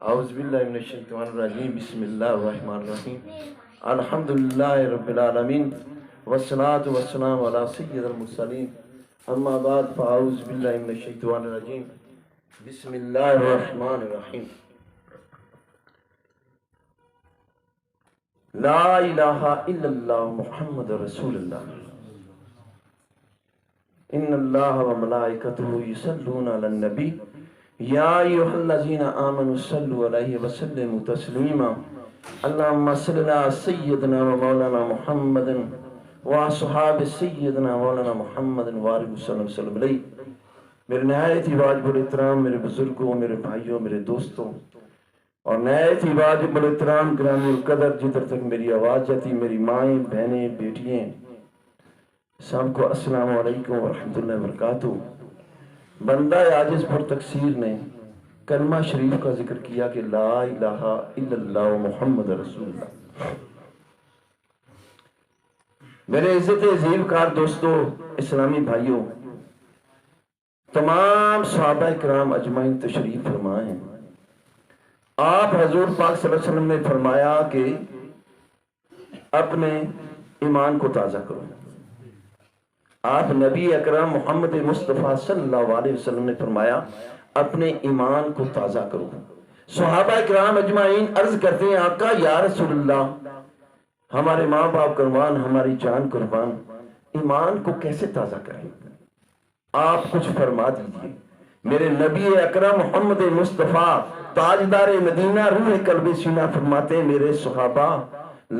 اعوذ باللہ من الشیطان الرجیم بسم اللہ الرحمن الرحیم الحمدللہ رب العالمین والصلاة والسلام علی سید المرسلین اما بعد فاعوذ باللہ من الشیطان الرجیم بسم اللہ الرحمن الرحیم لا الہ الا اللہ محمد رسول اللہ ان اللہ و ملائکتہ یصلون علی النبی یا ایھا الذین آمنوا صلوا علیہ وسلموا تسلیما اللہم صل علی سیدنا و مولانا محمد و اصحاب سیدنا مولانا محمد وآلہ وسلم علیہ۔ میرے نہایت ہی واجب الاحترام میرے بزرگوں، میرے بھائیوں، میرے دوستوں اور نہایت ہی واجب الاحترام گرامی القدر جدھر تک میری آواز جاتی، میری مائیں، بہنیں، بیٹیاں، سب کو السلام علیکم ورحمۃ اللہ وبرکاتہ۔ بندہ عاجز پر تقصیر نے کلمہ شریف کا ذکر کیا کہ لا الہ الا اللہ محمد رسول اللہ۔ میرے عزت عظیم کار دوستو، اسلامی بھائیوں، تمام صحابہ کرام اجمعین تشریف فرما ہیں۔ آپ حضور پاک صلی اللہ علیہ وسلم نے فرمایا کہ اپنے ایمان کو تازہ کرو۔ آپ نبی اکرم محمد مصطفیٰ صلی اللہ علیہ وسلم نے فرمایا اپنے ایمان کو تازہ کرو۔ صحابہ کرام اجمعین عرض کرتے ہیں آقا یا رسول اللہ، ہمارے ماں باپ قربان، ہماری جان قربان، ایمان کو کیسے تازہ کریں؟ آپ کچھ فرما دیجئے۔ میرے نبی اکرم محمد مصطفیٰ تاجدار مدینہ روح قلب سینہ فرماتے ہیں میرے صحابہ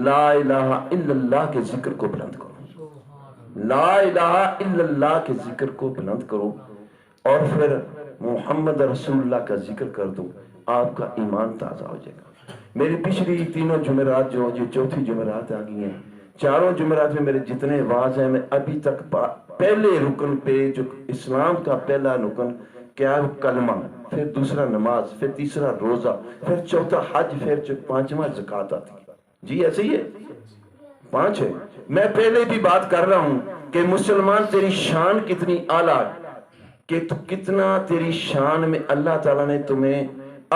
لا الہ الا اللہ کے ذکر کو بلند کرو، لا الہ الا اللہ کے ذکر کو بلند کرو اور پھر محمد رسول اللہ کا ذکر کر دو، آپ کا ایمان تازہ ہو جائے گا۔ میری پچھلی تینوں جمعرات جو چوتھی جمعرات آ گئی ہیں، چاروں جمعرات میں میرے جتنے واعظ ہیں، میں ابھی تک پہلے رکن پہ جو اسلام کا پہلا رکن کیا ہے، کلمہ، پھر دوسرا نماز، پھر تیسرا روزہ، پھر چوتھا حج، پھر پانچواں زکوٰۃ آتی ہے۔ جی ایسے ہی ہے، 5 ہے۔ میں پہلے بھی بات کر رہا ہوں کہ مسلمان تیری شان کتنی اعلیٰ، کہ تو کتنا تیری شان میں اللہ تعالیٰ نے تمہیں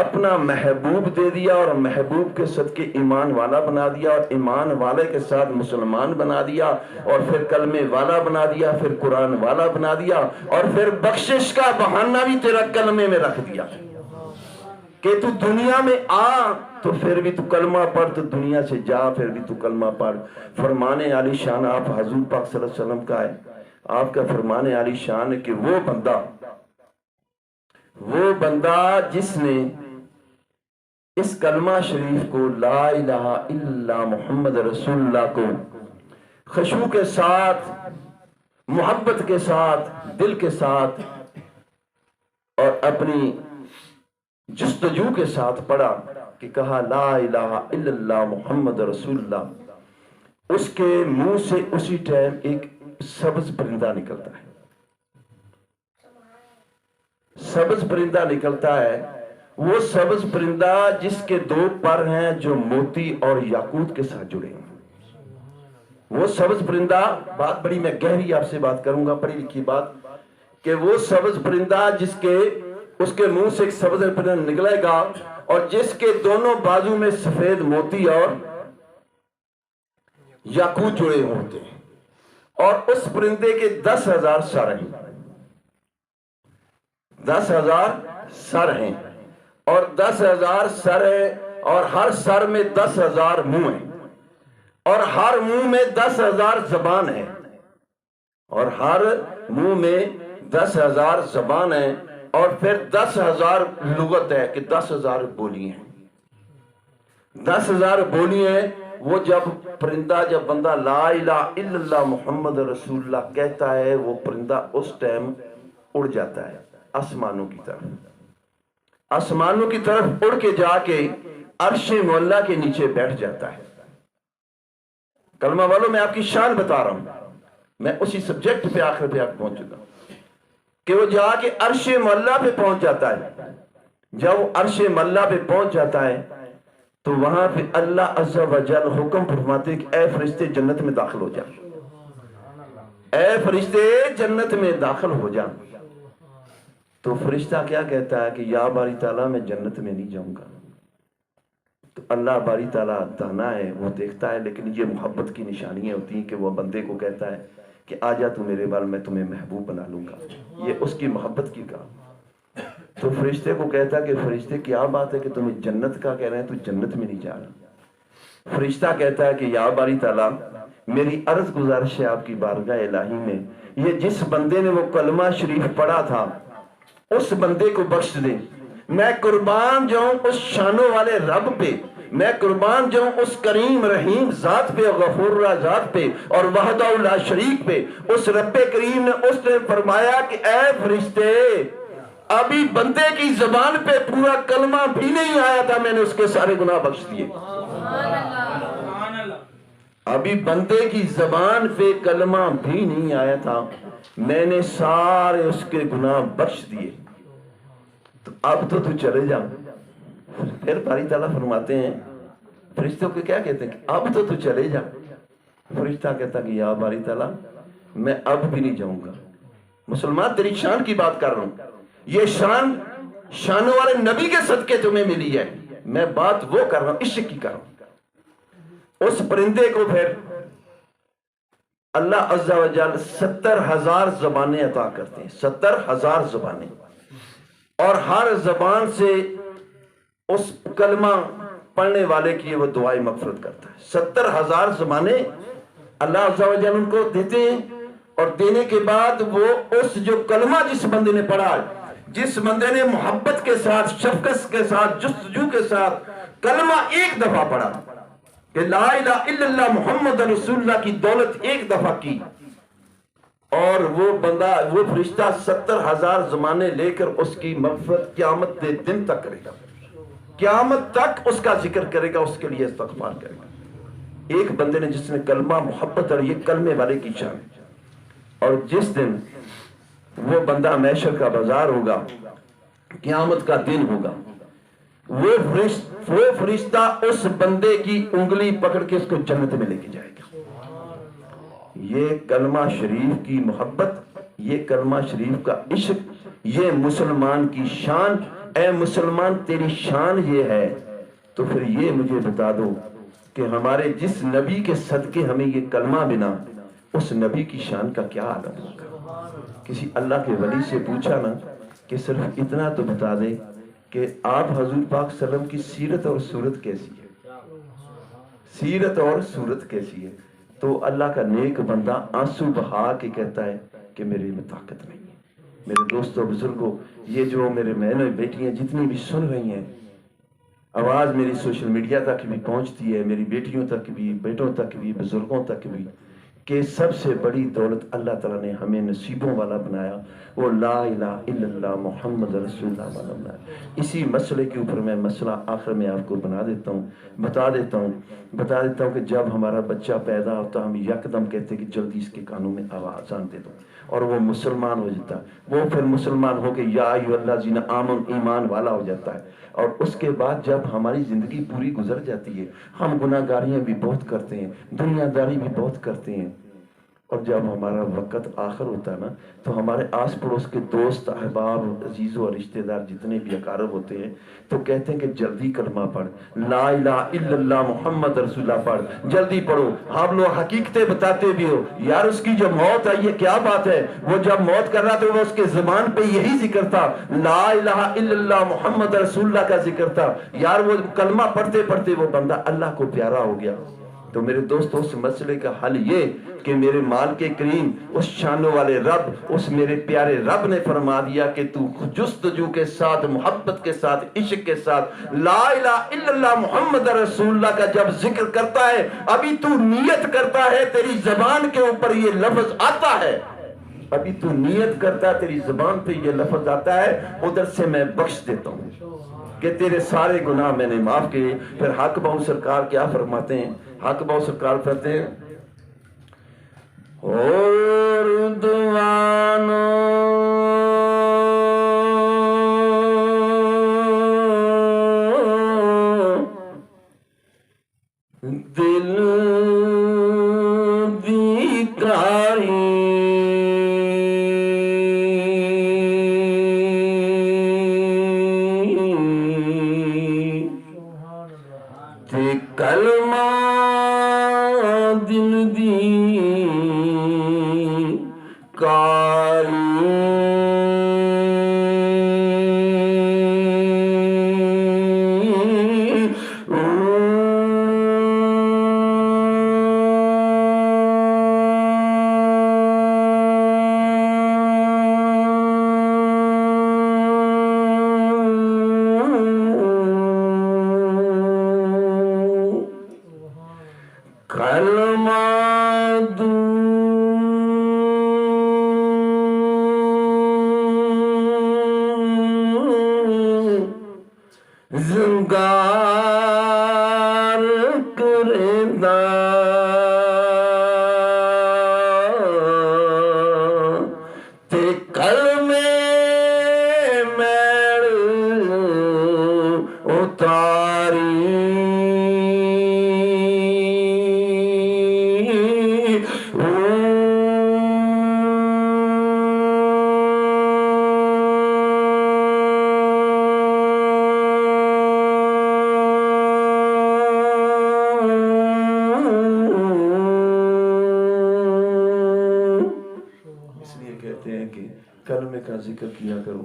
اپنا محبوب دے دیا اور محبوب کے صدقے ایمان والا بنا دیا اور ایمان والے کے ساتھ مسلمان بنا دیا اور پھر کلمے والا بنا دیا، پھر قرآن والا بنا دیا اور پھر بخشش کا بہانہ بھی تیرا کلمے میں رکھ دیا کہ تو دنیا میں آ تو پھر بھی تو کلمہ پڑھ، تو دنیا سے جا پھر بھی تو کلمہ پڑھ۔ فرمانے علی شان آپ حضور پاک صلی اللہ علیہ وسلم کا ہے، آپ کا فرمانے علی شان ہے کہ وہ بندہ جس نے اس کلمہ شریف کو لا الہ الا اللہ محمد رسول اللہ کو خشوع کے ساتھ، محبت کے ساتھ، دل کے ساتھ اور اپنی جستجو کے ساتھ پڑھا کہ کہا لا الہ الا اللہ محمد رسول اللہ، اس کے منہ سے اسی ٹائم ایک سبز پرندہ نکلتا ہے، سبز پرندہ نکلتا ہے۔ وہ سبز پرندہ جس کے 2 پر ہیں جو موتی اور یاقوت کے ساتھ جڑے ہیں، وہ سبز پرندہ، بات بڑی میں گہری آپ سے بات کروں گا، پڑھی لکھی بات، کہ وہ سبز پرندہ جس کے اس کے منہ سے ایک سبز پرندہ نکلے گا اور جس کے دونوں بازو میں سفید موتی اور یاقوت جڑے ہوتے ہیں، اور اس پرندے کے 10,000 سر ہیں، 10,000 سر ہیں اور 10,000 سر ہیں اور ہر سر میں 10,000 منہ ہیں اور ہر منہ میں 10,000 زبان ہیں اور ہر منہ میں 10,000 زبان ہیں اور پھر 10,000 لغت ہے کہ 10,000 بولی ہیں، 10,000 بولی ہیں۔ وہ جب بندہ لا الہ الا اللہ محمد رسول اللہ کہتا ہے، وہ پرندہ اس ٹائم اڑ جاتا ہے آسمانوں کی طرف، آسمانوں کی طرف اڑ کے جا کے عرش معلیٰ کے نیچے بیٹھ جاتا ہے۔ کلمہ والوں میں آپ کی شان بتا رہا ہوں، میں اسی سبجیکٹ پہ آخر پہنچ چکا کہ وہ جا کے عرش معلیٰ پہ پہنچ جاتا ہے۔ جب وہ عرش معلیٰ پہ پہنچ جاتا ہے تو وہاں پہ اللہ عز و جل حکم فرماتے کہ اے فرشتے جنت میں داخل ہو جا، اے فرشتے جنت میں داخل ہو جا۔ تو فرشتہ کیا کہتا ہے کہ یا باری تعالیٰ میں جنت میں نہیں جاؤں گا، تو اللہ باری تعالیٰ دانا ہے، وہ دیکھتا ہے، لیکن یہ محبت کی نشانیاں ہوتی ہیں کہ وہ بندے کو کہتا ہے کہ آ جا تو میرے بال، میں تمہیں محبوب بنا لوں گا. یہ اس کی محبت کی کام. تو فرشتے کو کہتا کہ فرشتے کیا بات ہے کہ تمہیں جنت کا کہہ رہے ہیں، تو جنت میں نہیں جا رہا. فرشتہ کہتا ہے کہ یا باری تعالیٰ میری عرض گزارش ہے آپ کی بارگاہ الہی میں، یہ جس بندے نے وہ کلمہ شریف پڑھا تھا اس بندے کو بخش دے. میں قربان جاؤں اس شانوں والے رب پہ، میں قربان جاؤں اس کریم رحیم ذات پہ، غفور ذات پہ، اور وحدہ لا شریک پہ. اس رب کریم نے فرمایا کہ اے فرشتے، ابھی بندے کی زبان پہ پورا کلمہ بھی نہیں آیا تھا، میں نے اس کے سارے گناہ بخش دیے. ابھی بندے کی زبان پہ کلمہ بھی نہیں آیا تھا، میں نے سارے اس کے گناہ بخش دیے. تو اب تو چلے جا. پھر باری تعالیٰ فرماتے ہیں، فرشتوں کو کیا کہتے ہیں کہ اب تو چلے جا. فرشتہ کہتا کہ یا باری تعالیٰ میں اب بھی نہیں جاؤں گا. مسلمان تیری شان کی بات کر رہا ہوں، یہ شان شانوں والے نبی کے صدقے تمہیں ملی ہے. میں بات وہ کر رہا ہوں، عشق کی کر رہا ہوں. اس پرندے کو پھر اللہ عز و جل 70,000 زبانیں عطا کرتے ہیں، 70,000 زبانیں، اور ہر زبان سے اس کلمہ پڑھنے والے کی وہ دعائیں مغفرت کرتا ہے. 70,000 زبانیں اللہ عز و جل ان کو دیتے ہیں، اور دینے کے بعد وہ اس جو کلمہ جس بندے نے پڑھا، جس بندے نے محبت کے ساتھ، شفقت کے ساتھ، جستجو کے ساتھ کلمہ ایک دفعہ پڑھا کہ لا الہ الا اللہ محمد رسول اللہ کی دولت ایک دفعہ کی، اور وہ بندہ، وہ فرشتہ 70,000 زمانے لے کر اس کی مغفرت قیامت کے دن تک کرے گا. قیامت تک اس کا ذکر کرے گا، اس کے لیے استغفار کرے گا. ایک بندے نے جس نے کلمہ محبت، اور یہ کلمے والے کی شان. اور جس دن وہ بندہ محشر کا بازار ہوگا، قیامت کا دن ہوگا، وہ فرشتہ اس بندے کی انگلی پکڑ کے اس کو جنت میں لے کے جائے گا. یہ کلمہ شریف کی محبت، یہ کلمہ شریف کا عشق، یہ مسلمان کی شان. اے مسلمان تیری شان یہ ہے، تو پھر یہ مجھے بتا دو کہ ہمارے جس نبی کے صدقے ہمیں یہ کلمہ بنا، اس نبی کی شان کا کیا عالم ہوگا. کسی اللہ کے ولی سے پوچھا نا کہ صرف اتنا تو بتا دے کہ آپ حضور پاک صلی اللہ علیہ وسلم کی سیرت اور صورت کیسی ہے، سیرت اور صورت کیسی ہے. تو اللہ کا نیک بندہ آنسو بہا کے کہتا ہے کہ میرے میں طاقت نہیں ہے. میرے دوستوں بزرگوں، یہ جو میرے بہنوں بیٹیاں جتنی بھی سن رہی ہیں، آواز میری سوشل میڈیا تک بھی پہنچتی ہے، میری بیٹیوں تک بھی، بیٹوں تک بھی، بزرگوں تک بھی، کہ سب سے بڑی دولت اللہ تعالیٰ نے ہمیں نصیبوں والا بنایا، وہ لا الہ الا اللہ محمد رسول اللہ والا بنایا. اسی مسئلے کے اوپر میں مسئلہ آخر میں آپ کو بتا دیتا ہوں کہ جب ہمارا بچہ پیدا ہوتا ہم یکدم کہتے کہ جلدی اس کے کانوں میں آواز دے دو، اور وہ مسلمان ہو جاتا ہے. وہ پھر مسلمان ہو کے یا ایھا الذین آمنوا ایمان والا ہو جاتا ہے. اور اس کے بعد جب ہماری زندگی پوری گزر جاتی ہے، ہم گناہ گاریاں بھی بہت کرتے ہیں، دنیا داری بھی بہت کرتے ہیں، اور جب ہمارا وقت آخر ہوتا ہے نا، تو ہمارے آس پڑوس کے دوست، احباب، عزیز و رشتہ دار جتنے بھی اقارب ہوتے ہیں، تو کہتے ہیں کہ جلدی کلمہ پڑھ، لا الہ الا اللہ محمد رسول اللہ پڑھ، جلدی پڑھو. آپ لوگ حقیقتیں بتاتے بھی ہو، یار اس کی جو موت آئی ہے کیا بات ہے. وہ جب موت کر رہا تھا، وہ اس کے زبان پہ یہی ذکر تھا، لا الہ الا اللہ محمد رسول اللہ کا ذکر تھا. یار وہ کلمہ پڑھتے پڑھتے وہ بندہ اللہ کو پیارا ہو گیا. تو میرے دوستو، اس مسئلے کا حل یہ کہ میرے مال کے کریم، اس شانوں والے رب، اس میرے پیارے رب نے فرما دیا کہ تو جستجو کے ساتھ، محبت کے ساتھ، عشق کے ساتھ لا الہ الا اللہ محمد رسول اللہ کا جب ذکر کرتا ہے، ابھی تو نیت کرتا ہے، تیری زبان کے اوپر یہ لفظ آتا ہے، ابھی تو نیت کرتا ہے، تیری زبان پہ یہ لفظ آتا ہے، ادھر سے میں بخش دیتا ہوں کہ تیرے سارے گناہ میں نے معاف کیے. پھر حق بہو سرکار کیا فرماتے ہیں؟ حق بہو سرکار فرماتے ہیں، اور دوانو دل دی کاری کلمہ دل دی کاری زنگار کردا تے کلمے میل اتاری کلمے کا ذکر کیا کرو.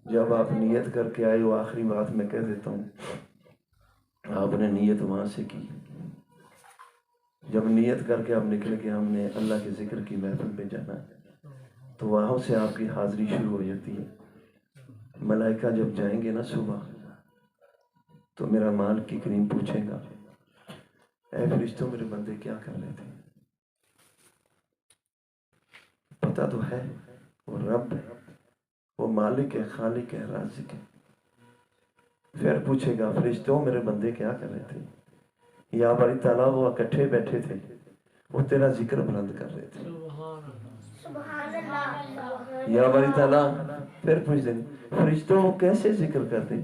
جب آپ نیت کر کے آئے ہو، آخری بات میں کہہ دیتا ہوں، آپ نے نیت وہاں سے کی. جب نیت کر کے آپ نکل کے ہم نے اللہ کے ذکر کی محفل میں جانا ہے تو وہاں سے آپ کی حاضری شروع ہو جاتی ہے. ملائکہ جب جائیں گے نا صبح تو میرا مالک کی کریم پوچھے گا، اے فرشتوں میرے بندے کیا کر رہے تھے؟ پتہ تو ہے وہ رب ہے، وہ مالک ہے، خالق ہے، رازق ہے. پھر پوچھے گا فرشتوں میرے بندے کیا کر رہے تھے؟ یا باری تعالیٰ وہ اکٹھے بیٹھے تھے، وہ تیرا ذکر بلند کر رہے تھے. یا باری تعالیٰ پھر پوچھ دیں فرشتوں وہ کیسے ذکر کرتے؟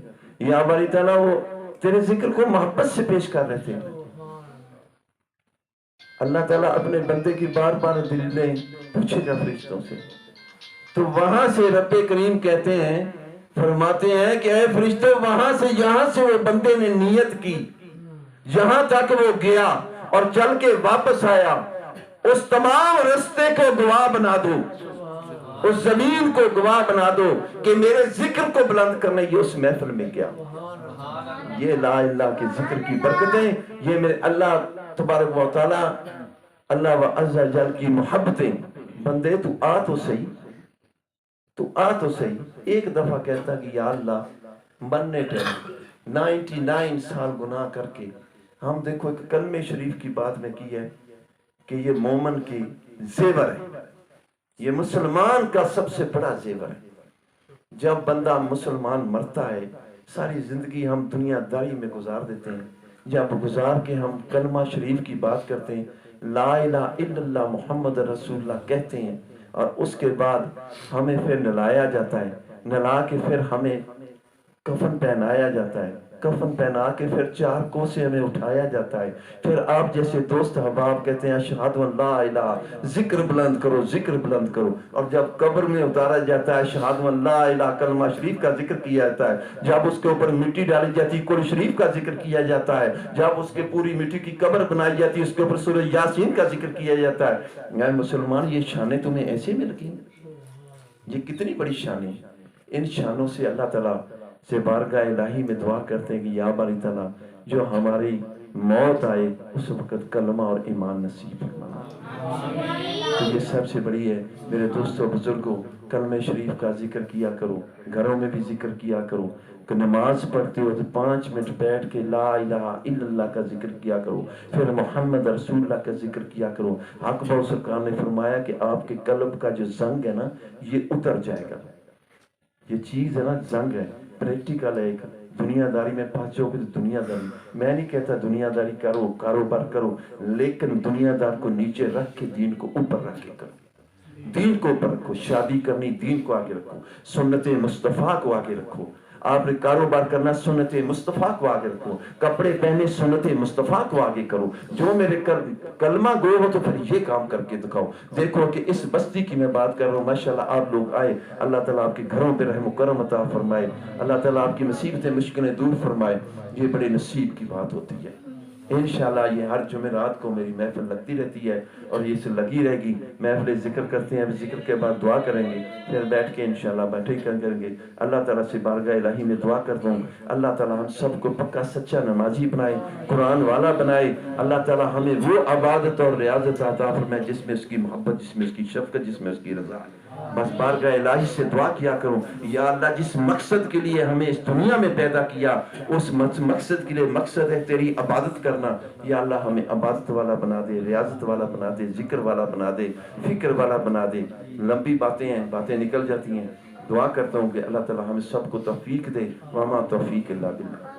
یا باری تعالیٰ وہ تیرے ذکر کو محبت سے پیش کر رہے تھے. اللہ تعالیٰ اپنے بندے کی بار بار دلیں پوچھے گا فرشتوں سے. تو وہاں سے رب کریم کہتے ہیں، فرماتے ہیں کہ اے فرشتوں وہاں سے یہاں سے وہ بندے نے نیت کی، جہاں تک وہ گیا اور چل کے واپس آیا، اس تمام رستے کو گواہ بنا دو، اس زمین کو گواہ بنا دو کہ میرے ذکر کو بلند کرنے یہ اس محفل میں گیا. یہ لا الہ کے ذکر کی برکتیں، یہ میرے اللہ تبارک و تعالی اللہ و عز و جل کی محبتیں. بندے تو آ تو صحیح، تو آ تو صحیح. ایک دفعہ کہتا کہ یا اللہ مرنے ٹائم 99 سال گناہ کر کے ہم دیکھو ایک کلمہ شریف کی بات میں کی ہے کہ یہ مومن کی زیور ہے، یہ مسلمان کا سب سے بڑا زیور ہے. جب بندہ مسلمان مرتا ہے ساری زندگی ہم دنیا داری میں گزار دیتے ہیں. جب گزار کے ہم کلمہ شریف کی بات کرتے ہیں، لا الہ الا اللہ محمد رسول اللہ کہتے ہیں، اور اس کے بعد ہمیں پھر نلایا جاتا ہے، نلا کے پھر ہمیں کفن پہنایا جاتا ہے، کفن پہنا کے پھر 4 کوسے ہمیں اٹھایا جاتا ہے. پھر آپ جیسے دوست احباب کہتے ہیں اشہد ان لا الہ، ذکر بلند کرو، ذکر بلند کرو. اور جب قبر میں اتارا جاتا ہے اشہد ان لا الہ، کلمہ شریف کا ذکر کیا جاتا ہے. جب اس کے اوپر مٹی ڈالی جاتی ہے قرآن شریف کا ذکر کیا جاتا ہے. جب اس کے پوری مٹی کی قبر بنائی جاتی ہے اس کے اوپر سورہ یاسین کا ذکر کیا جاتا ہے. اے مسلمان یہ شانیں تمہیں ایسے مل گئی، یہ کتنی بڑی شانیں. ان شانوں سے اللہ تعالیٰ سے بارگاہ الہی میں دعا کرتے ہیں کہ یا باری تعالیٰ جو ہماری موت آئے اس وقت کلمہ اور ایمان نصیب فرما. تو یہ سب سے بڑی ہے. میرے دوستوں بزرگوں، کلمہ شریف کا ذکر کیا کرو، گھروں میں بھی ذکر کیا کرو. کہ نماز پڑھتے ہو تو 5 منٹ بیٹھ کے لا الہ الا اللہ کا ذکر کیا کرو، پھر محمد رسول اللہ کا ذکر کیا کرو. حق بہو سرکار نے فرمایا کہ آپ کے قلب کا جو زنگ ہے نا یہ اتر جائے گا. یہ چیز ہے نا زنگ ہے، پریکٹیکل ہے. ایک دنیا داری میں پہنچو گے تو دنیا داری، میں نہیں کہتا دنیا داری کرو، کاروبار کرو، لیکن دنیا دار کو نیچے رکھ کے دین کو اوپر رکھ کے کرو. دین کو اوپر رکھو. شادی کرنی دین کو آگے رکھو، سنت مصطفیٰ کو آگے رکھو. آپ نے کاروبار کرنا سنت مصطفیٰ کو آگے رکھو، کپڑے پہنے سنت مصطفیٰ کو آگے کرو، جو میرے کلمہ گو ہو تو پھر یہ کام کر کے دکھاؤ۔ دیکھو کہ اس بستی کی میں بات کر رہا ہوں، ماشاءاللہ آپ لوگ آئے، اللہ تعالیٰ آپ کے گھروں پہ رحم و کرم عطا فرمائے، اللہ تعالیٰ آپ کی مصیبتیں مشکلیں دور فرمائے، یہ بڑے نصیب کی بات ہوتی ہے۔ انشاءاللہ یہ ہر جمعرات کو میری محفل لگتی رہتی ہے اور یہ سے لگی رہے گی۔ محفل ذکر کرتے ہیں، ذکر کے بعد دعا کریں گے، پھر بیٹھ کے انشاءاللہ بیٹھے کریں گے۔ اللہ تعالیٰ سے بارگاہ الہی میں دعا کرتا ہوں، اللہ تعالیٰ ہم سب کو پکا سچا نمازی بنائے، قرآن والا بنائے، اللہ تعالیٰ ہمیں وہ عبادت اور ریاضت عطا فرمائے جس میں اس کی محبت، جس میں اس کی شفقت، جس میں اس کی رضا ہے۔ بس بارگاہ الہی سے دعا کیا کروں، یا اللہ جس مقصد کے لیے ہمیں اس دنیا میں پیدا کیا، اس مقصد کے لیے مقصد ہے تیری عبادت کرنا، یا اللہ ہمیں عبادت والا بنا دے، ریاضت والا بنا دے، ذکر والا بنا دے، فکر والا بنا دے۔ لمبی باتیں ہیں، باتیں نکل جاتی ہیں، دعا کرتا ہوں کہ اللہ تعالیٰ ہمیں سب کو توفیق دے، وما توفیق الا باللہ۔